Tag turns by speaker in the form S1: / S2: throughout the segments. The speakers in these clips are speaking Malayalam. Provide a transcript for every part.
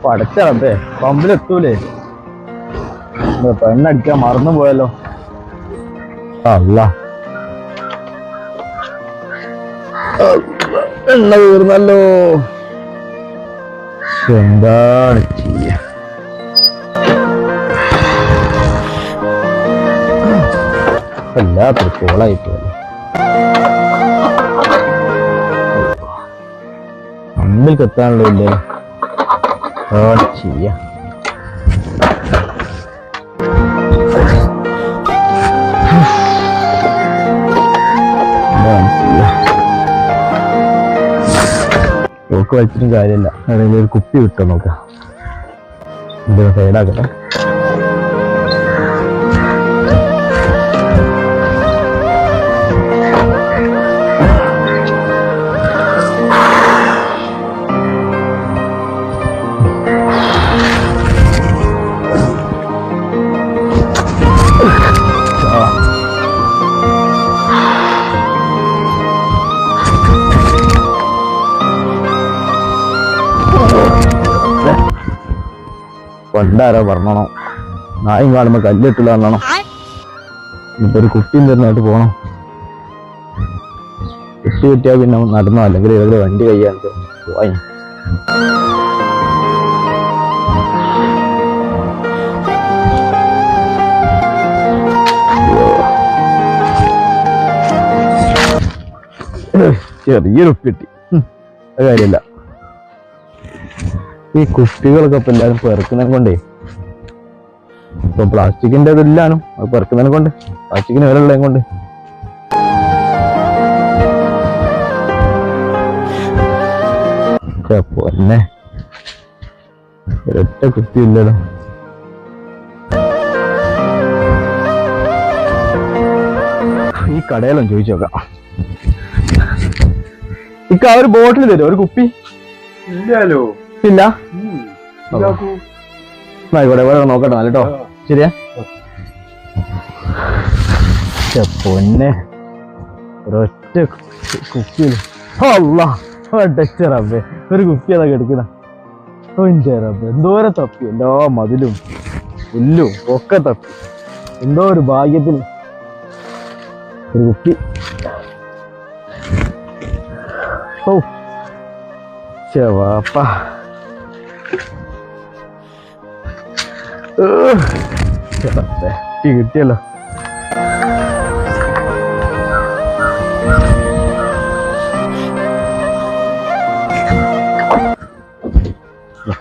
S1: പടച്ചേ പമ്പിലെത്തൂലേ? പെണ്ണടിക്കാൻ മറന്നു പോയല്ലോ. അല്ല എണ്ണ തീർന്നല്ലോ. എന്താണ് ചെയ്യ? എല്ലാത്തിനും കോളായിട്ട് അമ്പിൽ കെത്താണല്ലോ ഇല്ലേ? ചെയ്യ നോക്ക് വലിച്ചിട്ടും കാര്യമില്ല. ഏതെങ്കിലും ഒരു കുപ്പി വിട്ടോ നോക്കാം. എന്തിനാ സൈഡാക്കട്ടെ. പണ്ടാരോ പറഞ്ഞോ നായും കാണുമ്പോ കല്ലിട്ടില്ല എന്നോ. ഇപ്പൊ ഒരു കുട്ടിയും തരുന്നായിട്ട് പോണം. കുട്ടി കിട്ടിയാ പിന്നെ നടന്നോ, അല്ലെങ്കിൽ ഇവിടെ വണ്ടി കയ്യാൻ പോയി. ചെറിയൊരു ഉപ്പ് കിട്ടി. അത് കാര്യമില്ല. ഈ കുപ്പികളൊക്കെ ഇപ്പൊ എല്ലാരും പെറുക്കുന്നതിനെ കൊണ്ടേ, ഇപ്പൊ പ്ലാസ്റ്റിക്കിന്റെ ഇതില്ലാനും അത് പെറുക്കുന്നതിനെ കൊണ്ട്, പ്ലാസ്റ്റിക്കിന് വില ഉള്ളതിനെ കൊണ്ട് പൊന്നെ ഒരൊറ്റ കുപ്പിയില്ലല്ലോ. ഈ കടയിലും ചോദിച്ചു നോക്കാം. ഇക്ക ഒരു ബോട്ടിൽ തരും, ഒരു കുപ്പി
S2: ഇല്ലല്ലോ.
S1: ഇല്ല, ഇവിടെ നോക്കട്ടെ കേട്ടോ. ശരിയാ പൊന്നെ ഒരൊറ്റ കുപ്പിയിൽ റബ്ബേ ഒരു കുപ്പി അതൊക്കെ എടുക്കുന്ന റബ്ബേ. എന്തോരം തപ്പി, എല്ലാ മതിലും പുല്ലും ഒക്കെ തപ്പി. എന്തോ ഒരു ഭാഗ്യത്തിൽ ഒരു കുപ്പി. ഓ വാപ്പ കിട്ടിയല്ലോ.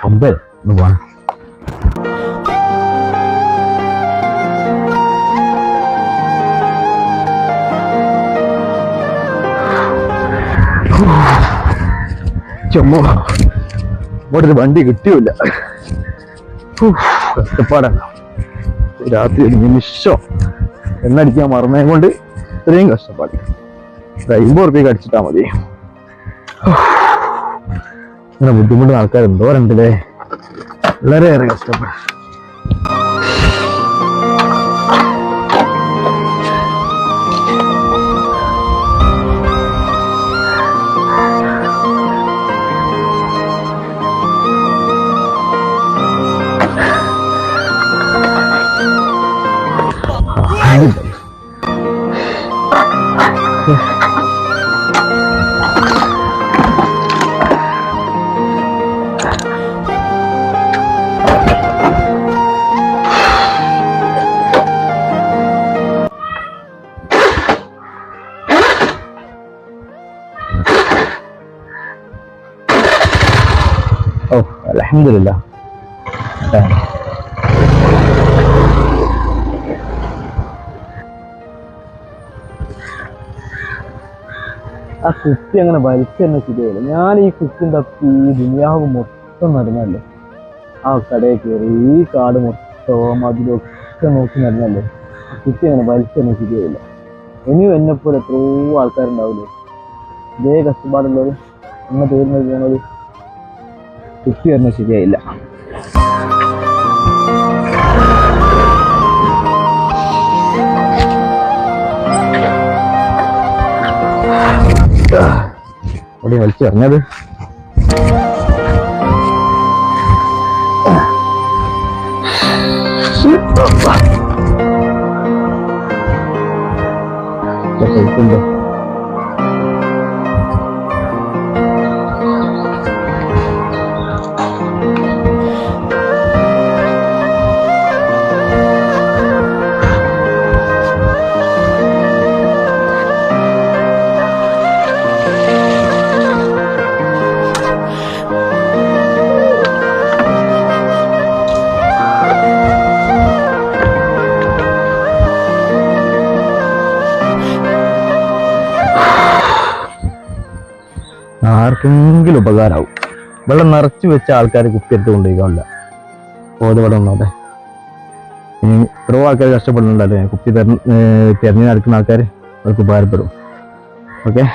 S1: പമ്പേ ഒന്ന് പോണം. ചുമ്മാ ഇവിടെ ഒരു വണ്ടി കിട്ടിയില്ല. കഷ്ടപ്പാടാണ്. രാത്രി ഒരു നിമിഷം എണ്ണടിക്കാൻ മറന്നേ കൊണ്ട് ഇത്രയും കഷ്ടപ്പാട്. 50 റുപ്യക്ക് അടിച്ചിട്ടാ മതി. ഇങ്ങനെ ബുദ്ധിമുട്ടുന്ന ആൾക്കാർ എന്തോരണ്ടല്ലേ. വളരെയേറെ കഷ്ടപ്പാട്. അൽഹംദുലില്ലാ. ആ കുപ്പി അങ്ങനെ വലിച്ചു തന്നെ ശരിയായില്ല. ഞാൻ ഈ കുപ്പിൻ തപ്പി ഈ ദുനിയാവ് മൊത്തം നടന്നല്ലേ. ആ കടയിൽ കയറി ഈ കാട് മൊത്തം അതിലൊക്കെ നോക്കി നടന്നല്ലേ. ആ കുപ്പി അങ്ങനെ വലിച്ചു തന്നെ ശരിയായില്ല. ഇനിയും എന്നെപ്പോലെ എത്രയോ ആൾക്കാരുണ്ടാവില്ലേ ഇതേ കഷ്ടപ്പാടുള്ളത്. എന്നെ തീർന്നത് പോണത് കുപ്പി തന്നെ ശരിയായില്ല. വലിച്ചെറിഞ്ഞത് കഴിക്കുമ്പോ ആർക്കെങ്കിലും ഉപകാരമാവും. വെള്ളം നിറച്ച് വെച്ച ആൾക്കാർ കുപ്പിയെടുത്ത് കൊണ്ടുപോയിക്കാവില്ല. ബോധവെള്ളം ഒന്നാതെ ഇനി എത്രയോ ആൾക്കാർ കഷ്ടപ്പെടുന്നുണ്ടല്ലോ കുപ്പി തെരഞ്ഞു നടക്കുന്ന ആൾക്കാർ അവർക്ക് ഉപകാരപ്പെടും. ഓക്കെ.